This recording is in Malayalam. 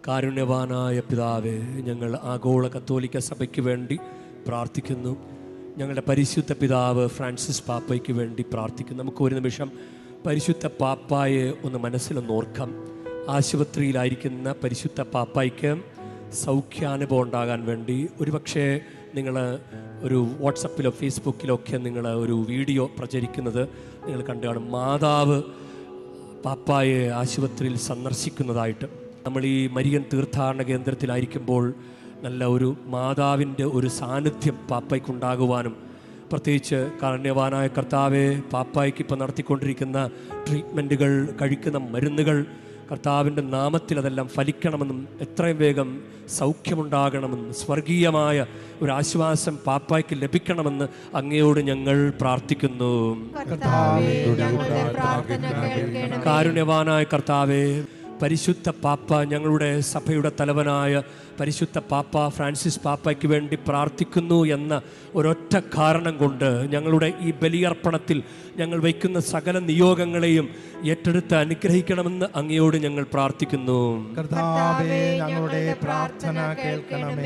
കാരുണ്യവാനായ പിതാവേ, ഞങ്ങൾ ആഗോള കത്തോലിക്ക സഭയ്ക്ക് വേണ്ടി പ്രാർത്ഥിക്കുന്നു. ഞങ്ങളുടെ പരിശുദ്ധ പിതാവ് ഫ്രാൻസിസ് പാപ്പയ്ക്ക് വേണ്ടി പ്രാർത്ഥിക്കുന്നു. നമുക്ക് ഒരു നിമിഷം പരിശുദ്ധ പാപ്പായെ ഒന്ന് മനസ്സിലൊന്ന് ഓർക്കാം. ആശുപത്രിയിലായിരിക്കുന്ന പരിശുദ്ധ പാപ്പായ്ക്ക് സൗഖ്യാനുഭവം ഉണ്ടാകാൻ വേണ്ടി ഒരുപക്ഷെ നിങ്ങൾ ഒരു വാട്സപ്പിലോ ഫേസ്ബുക്കിലോ ഒക്കെ നിങ്ങൾ ഒരു വീഡിയോ പ്രചരിക്കുന്നത് നിങ്ങൾ കണ്ടു കാണും. മാതാവ് പാപ്പായെ ആശുപത്രിയിൽ സന്ദർശിക്കുന്നതായിട്ട്. നമ്മൾ ഈ മരിയൻ തീർത്ഥാടന കേന്ദ്രത്തിലായിരിക്കുമ്പോൾ നല്ല ഒരു മാതാവിൻ്റെ ഒരു സാന്നിധ്യം പാപ്പായ്ക്കുണ്ടാകുവാനും, പ്രത്യേകിച്ച് കാരുണ്യവാനായ കർത്താവെ, പാപ്പായ്ക്ക് ഇപ്പോൾ നടത്തിക്കൊണ്ടിരിക്കുന്ന ട്രീറ്റ്മെൻറ്റുകൾ, കഴിക്കുന്ന മരുന്നുകൾ കർത്താവിൻ്റെ നാമത്തിൽ അതെല്ലാം ഫലിക്കണമെന്നും എത്രയും വേഗം സൗഖ്യമുണ്ടാകണമെന്നും സ്വർഗീയമായ ഒരു ആശ്വാസം പാപ്പായ്ക്ക് ലഭിക്കണമെന്ന് അങ്ങയോട് ഞങ്ങൾ പ്രാർത്ഥിക്കുന്നു. കാരുണ്യവാനായ കർത്താവെ, പരിശുദ്ധ പാപ്പ, ഞങ്ങളുടെ സഭയുടെ തലവനായ പരിശുദ്ധ പാപ്പ ഫ്രാൻസിസ് പാപ്പയ്ക്ക് വേണ്ടി പ്രാർത്ഥിക്കുന്നു എന്ന ഒരൊറ്റ കാരണം കൊണ്ട് ഞങ്ങളുടെ ഈ ബലിയർപ്പണത്തിൽ ഞങ്ങൾ വയ്ക്കുന്ന സകല നിയോഗങ്ങളെയും ഏറ്റെടുത്ത് അനുഗ്രഹിക്കണമെന്ന് അങ്ങയോട് ഞങ്ങൾ പ്രാർത്ഥിക്കുന്നു. കർത്താവേ, ഞങ്ങളുടെ പ്രാർത്ഥന കേൾക്കണമേ.